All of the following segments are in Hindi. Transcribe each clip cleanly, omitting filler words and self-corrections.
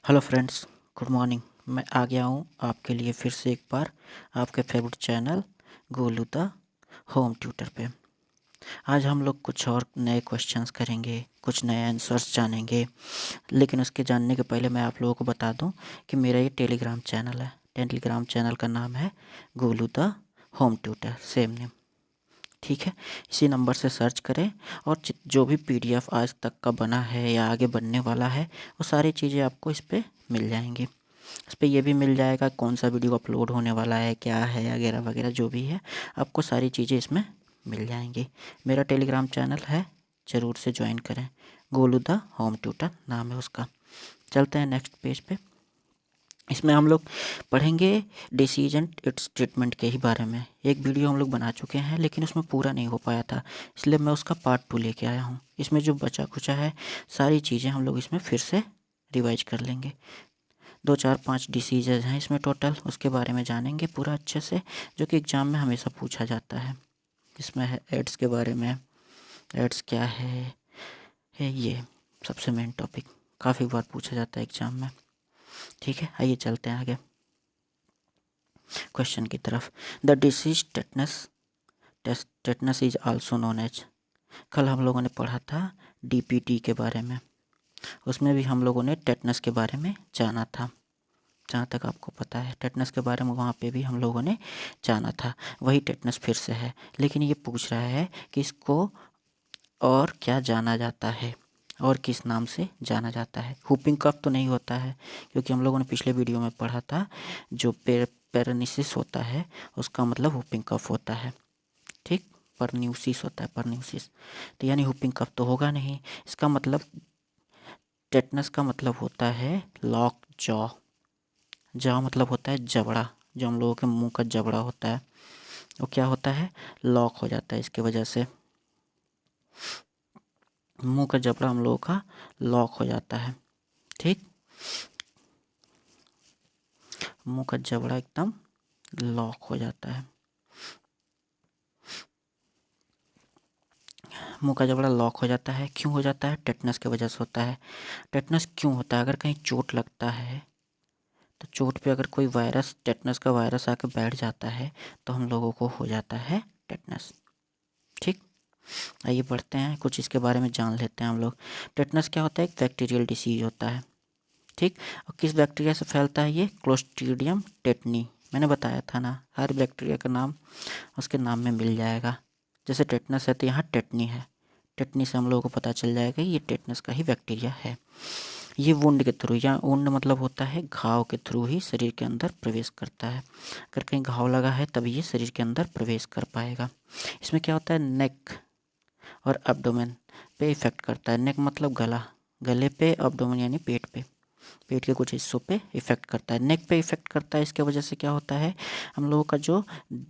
Hello friends, good morning. मैं आ गया हूँ आपके लिए फिर से एक बार आपके favourite channel Golu the home tutor पे। आज हम लोग कुछ और नए क्वेश्चंस करेंगे, कुछ नए आंसर्स जानेंगे। लेकिन उसके जानने के पहले मैं आप लोगों को बता दूं कि मेरा ये टेलीग्राम चैनल है। टेलीग्राम चैनल का नाम है Golu the home tutor, same name. ठीक है, इसी नंबर से सर्च करें और जो भी पीडीएफ आज तक का बना है या आगे बनने वाला है वो सारी चीज़ें आपको इस पर मिल जाएंगी। इस पर यह भी मिल जाएगा कौन सा वीडियो अपलोड होने वाला है, क्या है वगैरह वगैरह, जो भी है आपको सारी चीज़ें इसमें मिल जाएंगी। मेरा टेलीग्राम चैनल है, ज़रूर से ज्वाइन करें। गोलू द होम ट्यूटर नाम है उसका। चलते हैं नेक्स्ट पेज पे। इसमें हम लोग पढ़ेंगे डिसीजन इट्स ट्रीटमेंट के ही बारे में। एक वीडियो हम लोग बना चुके हैं लेकिन उसमें पूरा नहीं हो पाया था, इसलिए मैं उसका पार्ट 2 लेके आया हूँ। इसमें जो बचा खुचा है सारी चीज़ें हम लोग इसमें फिर से रिवाइज कर लेंगे। 2 4 5 डिसीजेज हैं इसमें टोटल, उसके बारे में जानेंगे पूरा अच्छे से, जो कि एग्ज़ाम में हमेशा पूछा जाता है। इसमें है एड्स के बारे में। एड्स क्या है ये सबसे मेन टॉपिक, काफ़ी बार पूछा जाता है एग्ज़ाम में। ठीक है, आइए चलते हैं आगे क्वेश्चन की तरफ। The disease tetanus is also known as. कल हम लोगों ने पढ़ा था डीपीटी के बारे में, उसमें भी हम लोगों ने टेटनस के बारे में जाना था। जहाँ तक आपको पता है टेटनस के बारे में वहाँ पे भी हम लोगों ने जाना था। वही टेटनस फिर से है, लेकिन ये पूछ रहा है कि इसको और क्या जाना जाता है और किस नाम से जाना जाता है। हुपिंग कफ तो नहीं होता है, क्योंकि हम लोगों ने पिछले वीडियो में पढ़ा था जो पेरनिसिस होता है उसका मतलब हुपिंग कफ होता है। ठीक, परन्यूसिस होता है, परन्यूसिस। तो यानी हुपिंग कफ तो होगा नहीं। इसका मतलब टेटनस का मतलब होता है लॉक जॉ। जॉ मतलब होता है जबड़ा, जो हम लोगों के मुंह का जबड़ा होता है वो क्या होता है, लॉक हो जाता है। इसके वजह से मुंह का जबड़ा हम लोगों का लॉक हो जाता है। ठीक, मुंह का जबड़ा एकदम लॉक हो जाता है। मुंह का जबड़ा लॉक हो जाता है, क्यों हो जाता है? टेटनस की वजह से होता है। टेटनस क्यों होता है? अगर कहीं चोट लगता है तो चोट पे अगर कोई वायरस, टेटनस का वायरस आकर बैठ जाता है तो हम लोगों को हो जाता है टेटनस। ठीक, आइए बढ़ते हैं, कुछ इसके बारे में जान लेते हैं हम लोग। टेटनस क्या होता है? एक बैक्टीरियल डिसीज होता है। ठीक, और किस बैक्टीरिया से फैलता है ये? Clostridium tetani. मैंने बताया था ना, हर बैक्टीरिया का नाम उसके नाम में मिल जाएगा। जैसे टेटनस है तो यहाँ टेटनी है, टेटनी से हम लोगों को पता चल जाएगा ये टेटनस का ही बैक्टीरिया है। ये वुंड के थ्रू, या वुंड मतलब होता है घाव के थ्रू ही शरीर के अंदर प्रवेश करता है। अगर कहीं घाव लगा है तभी ये शरीर के अंदर प्रवेश कर पाएगा। इसमें क्या होता है, नेक और एब्डोमेन पे इफेक्ट करता है। नेक मतलब गला, गले पे, एब्डोमेन यानी पेट पे, पेट के कुछ हिस्सों पे इफेक्ट करता है। नेक पे इफेक्ट करता है, इसके वजह से क्या होता है, हम लोगों का जो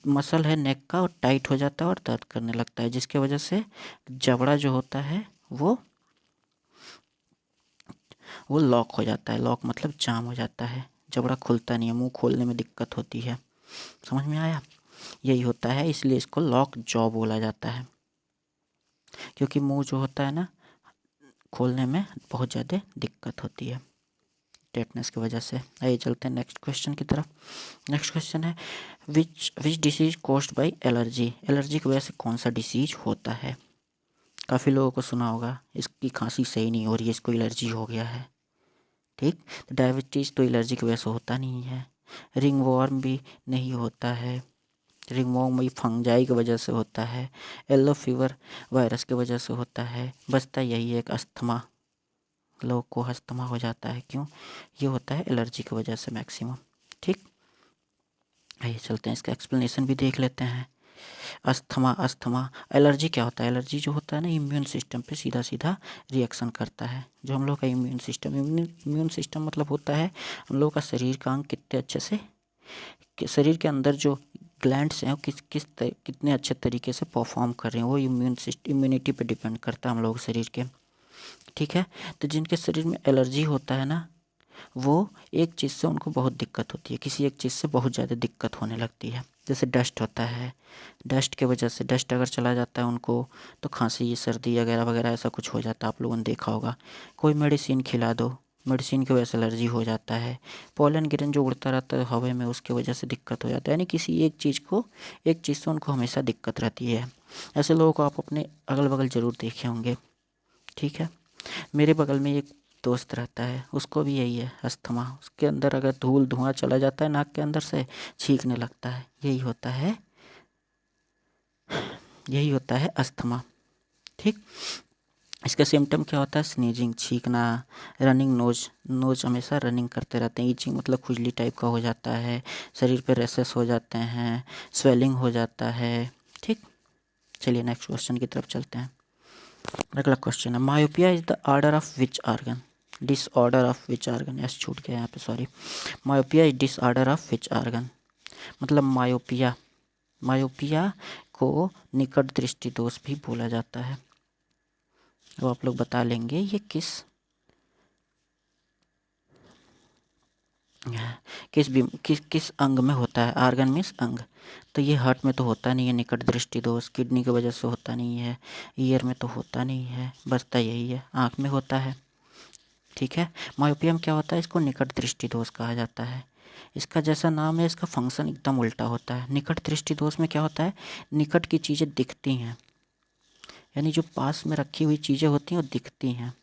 मसल है नेक का वो टाइट हो जाता है और दर्द करने लगता है, जिसके वजह से जबड़ा जो होता है वो लॉक हो जाता है। लॉक मतलब जाम हो जाता है, जबड़ा खुलता नहीं है, मुंह खोलने में दिक्कत होती है। समझ में आया? यही होता है, इसलिए इसको लॉक जॉ बोला जाता है, क्योंकि मुंह जो होता है ना खोलने में बहुत ज़्यादा दिक्कत होती है टेटनस की वजह से। आइए चलते हैं नेक्स्ट क्वेश्चन की तरफ। नेक्स्ट क्वेश्चन है which disease caused by allergy. Allergy की वजह से कौन सा डिसीज होता है? काफ़ी लोगों को सुना होगा इसकी खांसी सही नहीं हो रही है, इसको एलर्जी हो गया है। ठीक, तो डायबिटीज़ तो एलर्जी की वजह से होता नहीं है। रिंग वॉर्म भी नहीं होता है, रिंग वॉर्म भी फंजाई की वजह से होता है। येलो फीवर वायरस की वजह से होता है। बचता यही एक अस्थमा, लोगों को अस्थमा हो जाता है, क्यों? ये होता है एलर्जी की वजह से मैक्सिमम। ठीक, आइए चलते हैं, इसका एक्सप्लेनेशन भी देख लेते हैं। अस्थमा एलर्जी क्या होता है? एलर्जी जो होता है ना, इम्यून सिस्टम पे सीधा सीधा रिएक्शन करता है। जो हम लोग का इम्यून सिस्टम मतलब होता है हम लोग का शरीर का अंग कितने अच्छे से, शरीर के अंदर जो ग्लैंड्स हैं वो कितने अच्छे तरीके से परफॉर्म कर रहे हैं, वो इम्यूनिटी पे डिपेंड करता है हम लोग शरीर के। ठीक है, तो जिनके शरीर में एलर्जी होता है ना, वो एक चीज़ से उनको बहुत दिक्कत होती है, किसी एक चीज़ से बहुत ज़्यादा दिक्कत होने लगती है। जैसे डस्ट होता है, डस्ट के वजह से, डस्ट अगर चला जाता है उनको तो खांसी, सर्दी वगैरह वगैरह ऐसा कुछ हो जाता है। आप लोगों ने देखा होगा, कोई मेडिसिन खिला दो मेडिसिन की वजह से एलर्जी हो जाता है, पोलन ग्रेन जो उड़ता रहता है हवा में उसके वजह से दिक्कत हो जाता है, यानी किसी एक चीज़ से उनको हमेशा दिक्कत रहती है। ऐसे लोगों को आप अपने अगल बगल ज़रूर देखे होंगे। ठीक है, मेरे बगल में एक दोस्त रहता है, उसको भी यही है अस्थमा। उसके अंदर अगर धूल धुआं चला जाता है नाक के अंदर से, छींकने लगता है। यही होता है अस्थमा। ठीक, इसका सिम्टम क्या होता है? स्नीजिंग, छींकना, रनिंग नोज, नोज हमेशा रनिंग करते रहते हैं, ईचिंग मतलब खुजली टाइप का हो जाता है, शरीर पे रैशेस हो जाते हैं, स्वेलिंग हो जाता है। ठीक, चलिए नेक्स्ट क्वेश्चन की तरफ चलते हैं। अगला क्वेश्चन है, myopia is the order of which organ? Disorder of which organ? Yes, छूट गया यहाँ पे, sorry. Myopia is disorder of which organ? मतलब मायोपिया को निकट दृष्टि दोष भी बोला जाता है। वो आप लोग बता लेंगे ये किस किस अंग में होता है। आर्गन मीन्स अंग, तो ये हार्ट में तो होता नहीं है निकट दृष्टि दोष, किडनी की वजह से होता नहीं है, ईयर में तो होता नहीं है, बचता यही है, आँख में होता है। ठीक है, मायोपियम क्या होता है? इसको निकट दृष्टि दोष कहा जाता है। इसका जैसा नाम है, इसका फंक्शन एकदम उल्टा होता है। निकट दृष्टि दोष में क्या होता है? निकट की चीज़ें दिखती हैं, यानी जो पास में रखी हुई चीज़ें होती हैं वो दिखती हैं।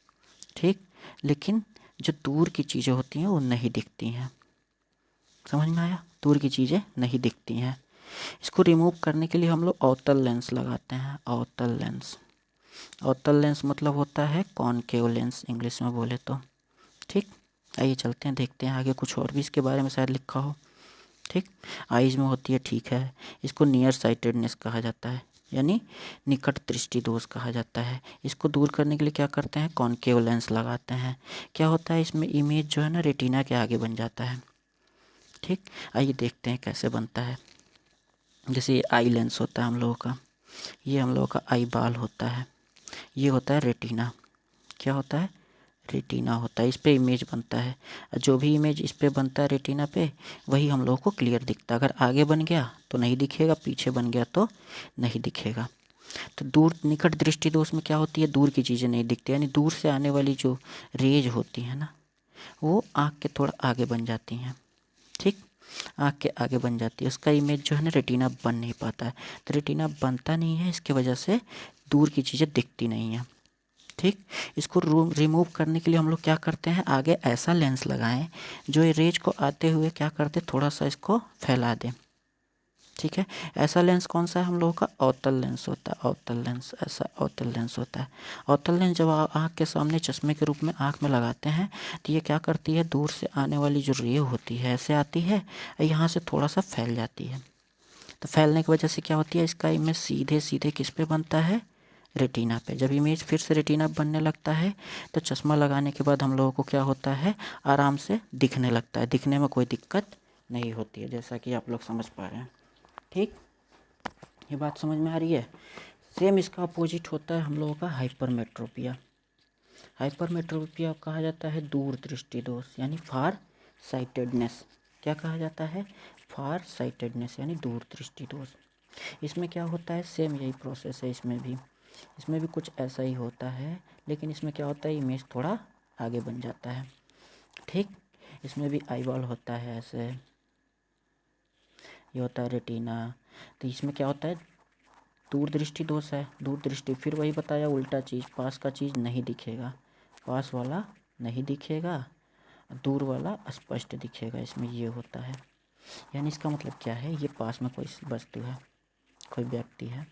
ठीक, लेकिन जो दूर की चीज़ें होती हैं वो नहीं दिखती हैं। समझ में आया? दूर की चीज़ें नहीं दिखती हैं। इसको रिमूव करने के लिए हम लोग अवतल लेंस लगाते हैं। अवतल लेंस मतलब होता है कॉनकेव लेंस इंग्लिश में बोले तो। ठीक, आइए चलते हैं, देखते हैं आगे कुछ और भी इसके बारे में शायद लिखा हो। ठीक, आइज में होती है, ठीक है। इसको नियर साइटेडनेस कहा जाता है, यानी निकट दृष्टि दोष कहा जाता है। इसको दूर करने के लिए क्या करते हैं? कॉनकेव लेंस लगाते हैं। क्या होता है इसमें? इमेज जो है ना रेटिना के आगे बन जाता है। ठीक, आइए देखते हैं कैसे बनता है। जैसे ये आई लेंस होता है हम लोगों का, ये हम लोगों का आई बाल होता है, ये होता है रेटिना। क्या होता है? रेटिना होता है, इस पे इमेज बनता है। जो भी इमेज इस पे बनता है रेटिना पे, वही हम लोगों को क्लियर दिखता है। अगर आगे बन गया तो नहीं दिखेगा, पीछे बन गया तो नहीं दिखेगा। तो दूर निकट दृष्टि दोष में क्या होती है? दूर की चीज़ें नहीं दिखती, यानी दूर से आने वाली जो रेज होती है ना, वो आँख के थोड़ा आगे बन जाती हैं। ठीक, आँख के आगे बन जाती है, उसका इमेज जो है ना रेटिना बन नहीं पाता है। तो रेटिना बनता नहीं है, इसकी वजह से दूर की चीज़ें दिखती नहीं हैं। ठीक, इसको रिमूव करने के लिए हम लोग क्या करते हैं? आगे ऐसा लेंस लगाएं जो ये रेज को आते हुए क्या कर दे, थोड़ा सा इसको फैला दें। ठीक है, ऐसा लेंस कौन सा है हम लोगों का? अवतल लेंस होता है। अवतल लेंस, ऐसा अवतल लेंस होता है। अवतल लेंस जब आँख के सामने चश्मे के रूप में आँख में लगाते हैं तो ये क्या करती है? दूर से आने वाली जो रे होती है ऐसे आती है, यहाँ से थोड़ा सा फैल जाती है। तो फैलने की वजह से क्या होती है? इसका इमेज सीधे सीधे किस पे बनता है? रेटिना पे। जब इमेज फिर से रेटिना बनने लगता है तो चश्मा लगाने के बाद हम लोगों को क्या होता है? आराम से दिखने लगता है, दिखने में कोई दिक्कत नहीं होती है, जैसा कि आप लोग समझ पा रहे हैं। ठीक, ये बात समझ में आ रही है? सेम इसका अपोजिट होता है हम लोगों का हाइपरमेट्रोपिया। हाइपरमेट्रोपिया कहा जाता है दूर दृष्टि दोष, यानी फार साइटेडनेस। क्या कहा जाता है? फार साइटेडनेस, यानी दूर दृष्टि दोष। इसमें क्या होता है? सेम यही प्रोसेस है इसमें भी कुछ ऐसा ही होता है, लेकिन इसमें क्या होता है? इमेज थोड़ा आगे बन जाता है। ठीक, इसमें भी आई बॉल होता है ऐसे, ये होता है रेटिना। तो इसमें क्या होता है? दूर दृष्टि दोष है, दूर दृष्टि, फिर वही बताया उल्टा चीज़, पास का चीज़ नहीं दिखेगा, पास वाला नहीं दिखेगा, दूर वाला स्पष्ट दिखेगा, इसमें ये होता है। यानी इसका मतलब क्या है? ये पास में कोई वस्तु है, कोई व्यक्ति है,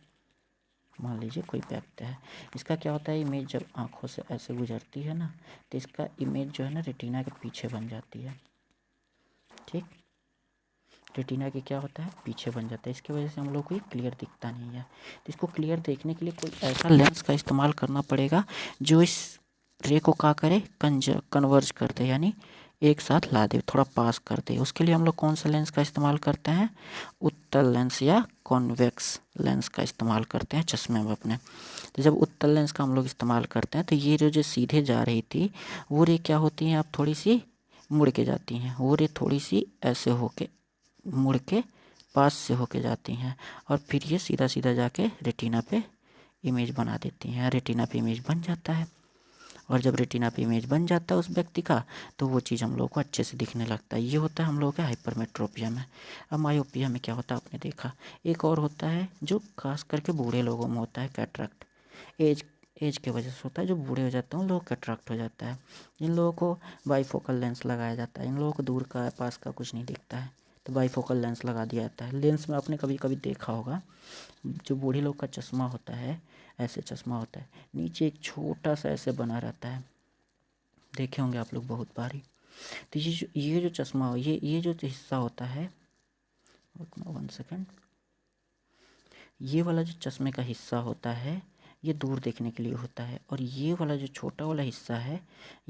मान लीजिए कोई व्यक्ति है, इसका क्या होता है? इमेज जब आँखों से ऐसे गुजरती है ना, तो इसका इमेज जो है ना रेटिना के पीछे बन जाती है। ठीक, रेटिना के क्या होता है? पीछे बन जाता है, इसकी वजह से हम लोग को ये क्लियर दिखता नहीं है। तो इसको क्लियर देखने के लिए कोई ऐसा लेंस का इस्तेमाल करना पड़ेगा जो इस रे को क्या करे? कन्वर्ज कर दे, यानी एक साथ ला दे, थोड़ा पास कर दे। उसके लिए हम लोग कौन सा लेंस का इस्तेमाल करते हैं? उत्तल लेंस या कॉन्वेक्स लेंस का इस्तेमाल करते हैं चश्मे में अपने। तो जब उत्तल लेंस का हम लोग इस्तेमाल करते हैं तो ये रे जो सीधे जा रही थी वो रे क्या होती हैं? अब थोड़ी सी मुड़ के जाती हैं, वो रे थोड़ी सी ऐसे होके मुड़ के पास से होके जाती हैं, और फिर ये सीधा सीधा जाके रेटिना पे इमेज बना देती हैं, रेटिना पे इमेज बन जाता है। और जब रेटिना पे इमेज बन जाता है उस व्यक्ति का तो वो चीज़ हम लोग को अच्छे से दिखने लगता है। ये होता है हम लोगों के हाइपरमेट्रोपिया में। अब मायोपिया में क्या होता है आपने देखा। एक और होता है जो खास करके बूढ़े लोगों में होता है, कैटरेक्ट। एज एज के वजह से होता है, जो बूढ़े हो जाते हैं उन लोगों को कैटरेक्ट हो जाता है। इन लोगों को बाईफोकल लेंस लगाया जाता है। इन लोगों को दूर का पास का कुछ नहीं दिखता है तो बाईफोकल लेंस लगा दिया जाता है। लेंस में आपने कभी कभी देखा होगा जो बूढ़े लोग का चश्मा होता है, ऐसे चश्मा होता है, नीचे एक छोटा सा ऐसे बना रहता है, देखे होंगे आप लोग बहुत बार ही। तो ये जो चश्मा हो, ये जो हिस्सा होता है, 1 सेकेंड, ये वाला जो चश्मे का हिस्सा होता है ये दूर देखने के लिए होता है, और ये वाला जो छोटा वाला हिस्सा है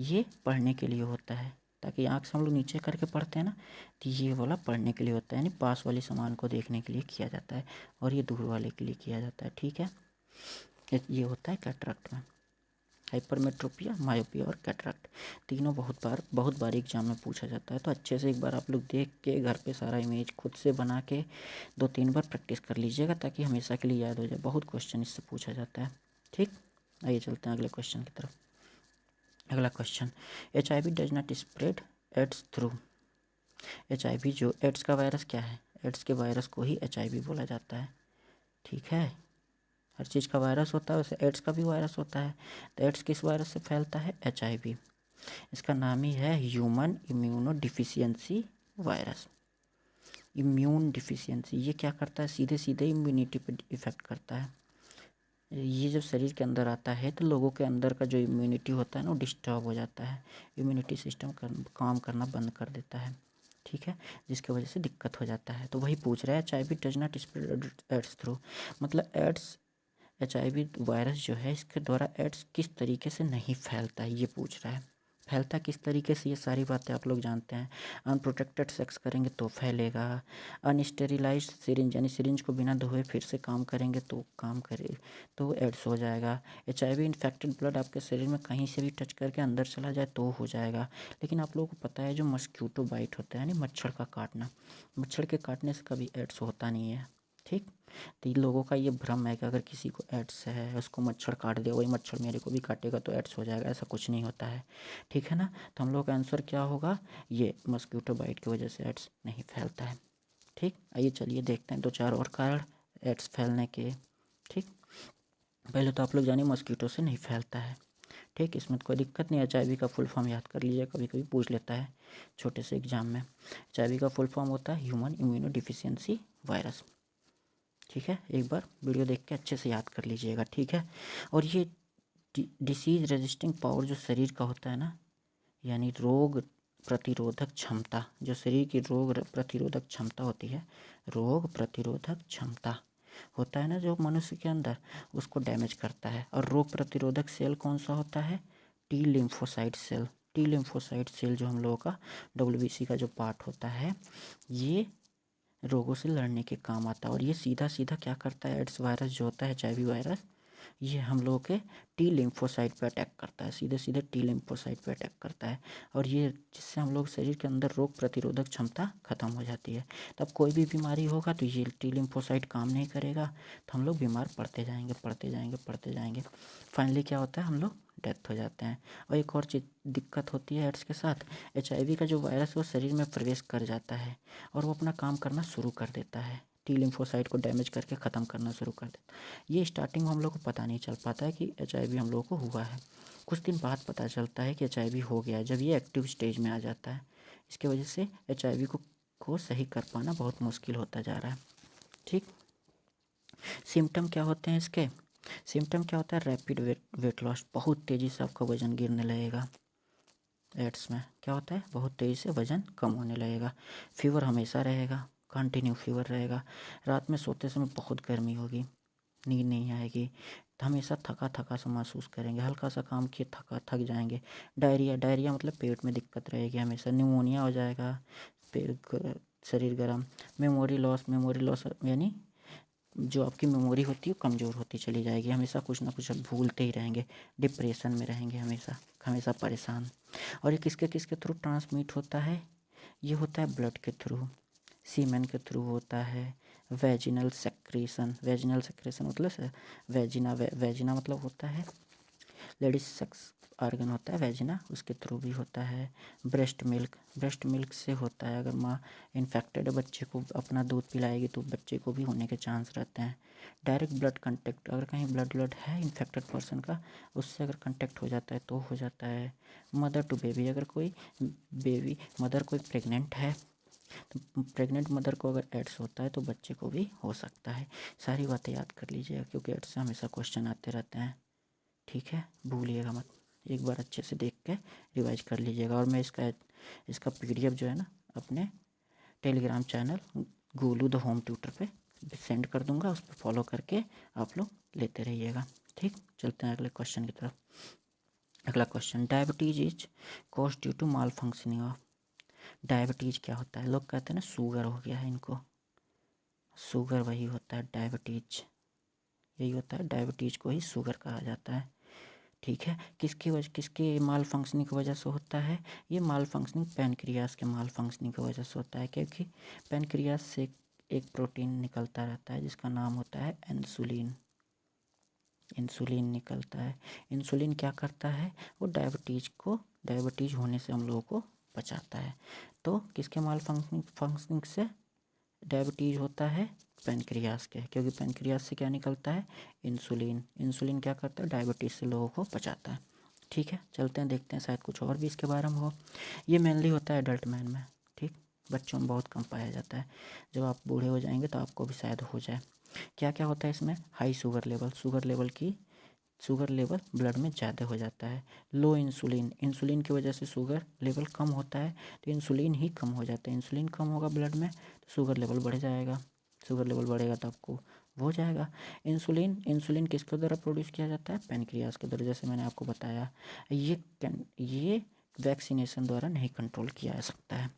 ये पढ़ने के लिए होता है, ताकि आँख से हम लोग नीचे करके पढ़ते हैं ना, तो ये वाला पढ़ने के लिए होता है, यानी पास वाली सामान को देखने के लिए किया जाता है, और ये दूर वाले के लिए किया जाता है। ठीक है, ये होता है कैटरेक्ट में। हाइपरमेट्रोपिया, मायोपिया और कैटरेक्ट तीनों बहुत बार एग्जाम में पूछा जाता है। तो अच्छे से एक बार आप लोग देख के घर पे सारा इमेज खुद से बना के 2-3 बार प्रैक्टिस कर लीजिएगा, ताकि हमेशा के लिए याद हो जाए। बहुत क्वेश्चन इससे पूछा जाता है। ठीक, आइए चलते हैं अगले क्वेश्चन की तरफ। अगला question, HIV does not spread AIDS through. HIV जो एड्स का वायरस क्या है, एड्स के वायरस को ही HIV बोला जाता है। ठीक है, हर चीज़ का वायरस होता है, वैसे एड्स का भी वायरस होता है। तो एड्स किस वायरस से फैलता है, HIV। इसका नाम ही है human immuno deficiency virus. Immune deficiency ये क्या करता है, सीधे सीधे इम्यूनिटी पे इफेक्ट करता है। ये जब शरीर के अंदर आता है तो लोगों के अंदर का जो इम्यूनिटी होता है ना वो डिस्टर्ब हो जाता है, इम्यूनिटी सिस्टम काम करना बंद कर देता है। ठीक है, जिसकी वजह से दिक्कत हो जाता है। तो वही पूछ रहा है HIV does not spread AIDS through, मतलब एड्स HIV वायरस जो है इसके द्वारा एड्स किस तरीके से नहीं फैलता है, ये पूछ रहा है। फैलता किस तरीके से, ये सारी बातें आप लोग जानते हैं। अनप्रोटेक्टेड सेक्स करेंगे तो फैलेगा, अनस्टेरिलाइज्ड सिरिंज यानी सिरिंज को बिना धोए फिर से काम करेंगे तो काम करे तो एड्स हो जाएगा। HIV इन्फेक्टेड ब्लड आपके शरीर में कहीं से भी टच करके अंदर चला जाए तो हो जाएगा। लेकिन आप लोगों को पता है जो मस्क्यूटो बाइट होता है यानी मच्छर का काटना, मच्छर के काटने से कभी एड्स होता नहीं है। ठीक, तो इन लोगों का ये भ्रम है कि अगर किसी को एड्स है उसको मच्छर काट दे, वही मच्छर मेरे को भी काटेगा तो एड्स हो जाएगा, ऐसा कुछ नहीं होता है। ठीक है ना, तो हम लोग का आंसर क्या होगा, ये मस्क्यूटो बाइट की वजह से एड्स नहीं फैलता है। ठीक, आइए चलिए देखते हैं 2-4 और कारण एड्स फैलने के। ठीक, पहले तो आप लोग जानिए मस्क्यूटो से नहीं फैलता है। ठीक, इसमें कोई दिक्कत नहीं है। HIV का फुल फॉर्म याद कर लीजिए, कभी कभी पूछ लेता है छोटे से एग्जाम में। HIV का फुल फॉर्म होता है ह्यूमन इम्यूनो डिफिशियंसी वायरस। ठीक है, एक बार वीडियो देख के अच्छे से याद कर लीजिएगा। ठीक है, और ये डिसीज रेजिस्टिंग पावर जो शरीर का होता है ना, यानी रोग प्रतिरोधक क्षमता, जो शरीर की रोग प्रतिरोधक क्षमता होती है, रोग प्रतिरोधक क्षमता होता है ना जो मनुष्य के अंदर, उसको डैमेज करता है। और रोग प्रतिरोधक सेल कौन सा होता है, T lymphocyte cell. T lymphocyte cell जो हम लोगों का WBC का जो पार्ट होता है, ये रोगों से लड़ने के काम आता है। और ये सीधा सीधा क्या करता है, एड्स वायरस जो होता है HIV वायरस, ये हम लोगों के टी लिम्फोसाइट पे अटैक करता है, सीधे सीधे टी लिम्फोसाइट पे अटैक करता है। और ये जिससे हम लोग शरीर के अंदर रोग प्रतिरोधक क्षमता खत्म हो जाती है। तब कोई भी बीमारी होगा तो ये टी लिम्फोसाइट काम नहीं करेगा, तो हम लोग बीमार पड़ते जाएंगे पड़ते जाएंगे पड़ते जाएंगे, फाइनली क्या होता है, हम लोग डेथ हो जाते हैं। और एक और चीज़ दिक्कत होती है एड्स के साथ, HIV का जो वायरस वो शरीर में प्रवेश कर जाता है और वो अपना काम करना शुरू कर देता है, टी लिम्फोसाइट को डैमेज करके ख़त्म करना शुरू कर देता है। ये स्टार्टिंग में हम लोग को पता नहीं चल पाता है कि HIV हम लोग को हुआ है, कुछ दिन बाद पता चलता है कि HIV हो गया है, जब ये एक्टिव स्टेज में आ जाता है। इसकी वजह से HIV को सही कर पाना बहुत मुश्किल होता जा रहा है। ठीक, सिम्टम क्या होते हैं इसके, सिम्टम क्या होता है, रैपिड वेट लॉस, बहुत तेज़ी से आपका वज़न गिरने लगेगा। एड्स में क्या होता है, बहुत तेज़ी से वज़न कम होने लगेगा। फीवर हमेशा रहेगा, कंटिन्यू फीवर रहेगा। रात में सोते समय बहुत गर्मी होगी, नींद नहीं आएगी, हमेशा थका थका सा महसूस करेंगे, हल्का सा काम किए थक जाएंगे। डायरिया, डायरिया मतलब पेट में दिक्कत रहेगी हमेशा, निमोनिया हो जाएगा, शरीर गर्म। मेमोरी लॉस यानी जो आपकी मेमोरी होती है वो कमज़ोर होती चली जाएगी, हमेशा कुछ ना कुछ भूलते ही रहेंगे, डिप्रेशन में रहेंगे, हमेशा हमेशा परेशान। और ये किसके किसके थ्रू ट्रांसमिट होता है, ये होता है ब्लड के थ्रू, सीमेन के थ्रू होता है, वेजिनल सेक्रेशन, वेजिनल सेक्रेशन मतलब वेजिना मतलब होता है लेडीज सेक्स ऑर्गन होता है वेजिना, उसके थ्रू भी होता है। ब्रेस्ट मिल्क से होता है, अगर माँ इन्फेक्टेड है बच्चे को अपना दूध पिलाएगी तो बच्चे को भी होने के चांस रहते हैं। डायरेक्ट ब्लड कंटेक्ट, अगर कहीं ब्लड है इन्फेक्टेड पर्सन का, उससे अगर कंटेक्ट हो जाता है तो हो जाता है। मदर टू बेबी, अगर कोई मदर कोई प्रेग्नेंट है तो प्रेग्नेंट मदर को अगर एड्स होता है तो बच्चे को भी हो सकता है। सारी बातें याद कर लीजिएगा क्योंकि एड्स से हमेशा क्वेश्चन आते रहते हैं, ठीक है, भूलिएगा मत। एक बार अच्छे से देख के रिवाइज कर लीजिएगा। और मैं इसका पीडीएफ जो है ना अपने Telegram channel Golu the home tutor पे सेंड कर दूंगा, उस पर फॉलो करके आप लोग लेते रहिएगा। ठीक, चलते हैं अगले क्वेश्चन की तरफ। अगला question, diabetes is cause due to malfunctioning of. Diabetes क्या होता है? लोग कहते हैं ना शुगर हो गया है इनको, शुगर वही होता है डायबिटीज, यही होता है, डायबिटीज को ही शुगर कहा जाता है। ठीक है, किसके माल फंक्शनिंग की वजह से होता है? ये माल फंक्शनिंग पैनक्रियास के माल फंक्शनिंग की वजह से होता है, क्योंकि पैनक्रियास से एक प्रोटीन निकलता रहता है जिसका नाम होता है इंसुलिन। इंसुलिन निकलता है। इंसुलिन क्या करता है? वो डायबिटीज होने से हम लोगों को बचाता है। तो किसके माल फंक्शनिंग से डायबिटीज होता है? पैनक्रियास के, क्योंकि पैनक्रियास से क्या निकलता है? इंसुलिन। इंसुलिन क्या करता है? डायबिटीज से लोगों को बचाता है। ठीक है, चलते हैं देखते हैं, शायद कुछ और भी इसके बारे में हो। ये मेनली होता है एडल्ट मैन में, ठीक, बच्चों में बहुत कम पाया जाता है। जब आप बूढ़े हो जाएंगे तो आपको भी शायद हो जाए। क्या क्या होता है इसमें? हाई शुगर लेवल ब्लड में ज़्यादा हो जाता है। लो इंसुलिन की वजह से शुगर लेवल कम होता है, तो इंसुलिन ही कम हो जाता है। इंसुलिन कम होगा ब्लड में तो शुगर लेवल बढ़ जाएगा, शुगर लेवल बढ़ेगा तो आपको वो हो जाएगा। इंसुलिन किसके द्वारा प्रोड्यूस किया जाता है? पैनक्रियास के द्वारा, जैसे मैंने आपको बताया। ये वैक्सीनेशन द्वारा नहीं कंट्रोल किया जा सकता है।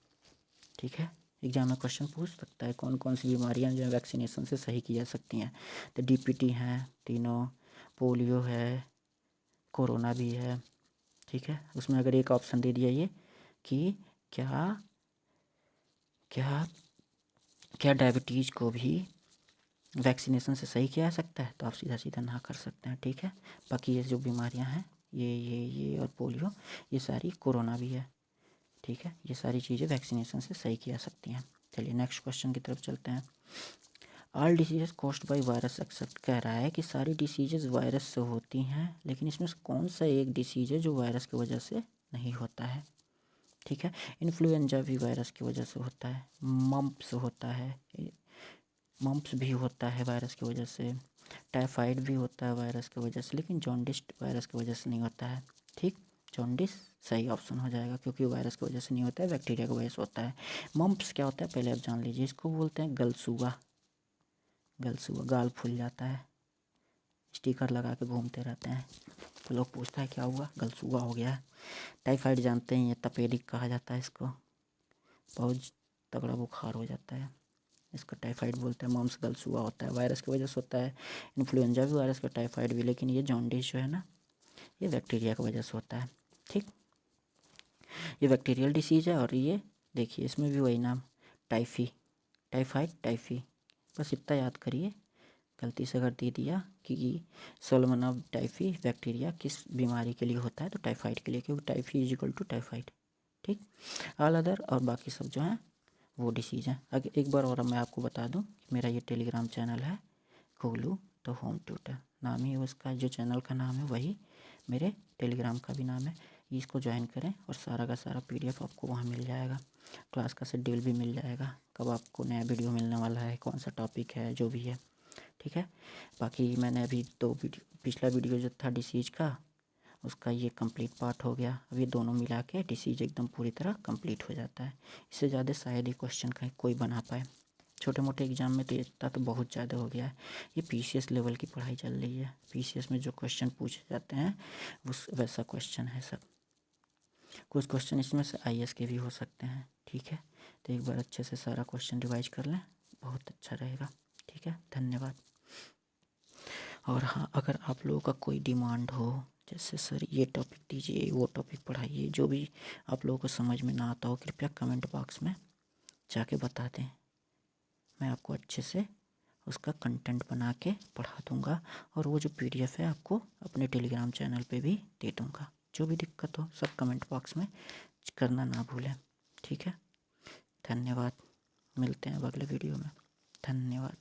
ठीक है, एग्जाम में क्वेश्चन पूछ सकता है कौन कौन सी बीमारियां जो है वैक्सीनेशन से सही की जा सकती हैं। तो डीपीटी हैं तीनों, पोलियो है, कोरोना भी है। ठीक है, उसमें अगर एक ऑप्शन दे दिया ये कि क्या क्या क्या डायबिटीज़ को भी वैक्सीनेशन से सही किया जा सकता है, तो आप सीधा सीधा ना कर सकते हैं। ठीक है, बाकी ये जो बीमारियां हैं ये और पोलियो, ये सारी, कोरोना भी है, ठीक है, ये सारी चीज़ें वैक्सीनेशन से सही की जा सकती हैं। चलिए नेक्स्ट क्वेश्चन की तरफ चलते हैं। All diseases caused by virus except, कह रहा है कि सारी डिसीजेज वायरस से होती हैं, लेकिन इसमें से कौन सा एक डिसीज है जो वायरस की वजह से नहीं होता है। ठीक है, इन्फ्लुएंजा भी वायरस की वजह से होता है, मम्प्स भी होता है वायरस की वजह से, टाइफाइड भी होता है वायरस की वजह से, लेकिन जॉन्डिस वायरस की वजह से नहीं होता है। ठीक, जॉन्डिस सही ऑप्शन हो जाएगा क्योंकि वायरस की वजह से नहीं होता है, बैक्टीरिया की वजह से होता है। मम्प्स क्या होता है पहले आप जान लीजिए, इसको बोलते हैं गलसूगा, गाल फूल जाता है, स्टिकर लगा के घूमते रहते हैं तो लोग पूछता है क्या हुआ? गलसूगा हो गया है। टाइफाइड जानते हैं, ये तपेदिक कहा जाता है इसको, बहुत तगड़ा बुखार हो जाता है, इसको टाइफाइड बोलते हैं। मम्स गलसूगा होता है, वायरस की वजह से होता है। इन्फ्लुएंजा भी वायरस का, टाइफाइड भी, लेकिन ये जॉन्डिस जो है ना ये बैक्टीरिया की वजह से होता है। ठीक, ये बैक्टीरियल डिसीज है। और ये देखिए इसमें भी वही नाम, टाइफी, बस इतना याद करिए। गलती से अगर दे दिया कि सल्मोनेला टाइफी बैक्टीरिया किस बीमारी के लिए होता है, तो टाइफाइड के लिए, क्योंकि typhi is equal to typhoid. ठीक, ऑल अदर और बाकी सब जो हैं वो डिसीज़ हैं। अगर एक बार और मैं आपको बता दूं कि मेरा ये टेलीग्राम चैनल है गोलू द होम ट्यूटर, नाम ही उसका, जो चैनल का नाम है वही मेरे टेलीग्राम का भी नाम है। इसको ज्वाइन करें और सारा का सारा पीडीएफ आपको वहाँ मिल जाएगा, क्लास का शेड्यूल भी मिल जाएगा, कब आपको नया वीडियो मिलने वाला है, कौन सा टॉपिक है, जो भी है। ठीक है, बाकी मैंने अभी पिछला वीडियो जो था डिसीज का, उसका ये कंप्लीट पार्ट हो गया। अब ये दोनों मिला के डिसीज एकदम पूरी तरह कंप्लीट हो जाता है। इससे ज़्यादा शायद ये क्वेश्चन कहीं कोई बना पाए, छोटे मोटे एग्जाम में तो इतना तो बहुत ज़्यादा हो गया है। ये पीसीएस लेवल की पढ़ाई चल रही है, पीसीएस में जो क्वेश्चन पूछे जाते हैं उस वैसा क्वेश्चन है सब। कुछ क्वेश्चन इसमें से आईएएस के भी हो सकते हैं। ठीक है, तो एक बार अच्छे से सारा क्वेश्चन रिवाइज कर लें, बहुत अच्छा रहेगा। ठीक है, धन्यवाद। और हाँ, अगर आप लोगों का कोई डिमांड हो, जैसे सर ये टॉपिक दीजिए, वो टॉपिक पढ़ाइए, जो भी आप लोगों को समझ में ना आता हो, कृपया कमेंट बॉक्स में जाके बता दें, मैं आपको अच्छे से उसका कंटेंट बना के पढ़ा दूँगा और वो जो PDF है आपको अपने टेलीग्राम चैनल पे भी दे दूँगा। जो भी दिक्कत हो सब कमेंट बॉक्स में करना ना भूलें। ठीक है, धन्यवाद। मिलते हैं अब अगले वीडियो में। धन्यवाद।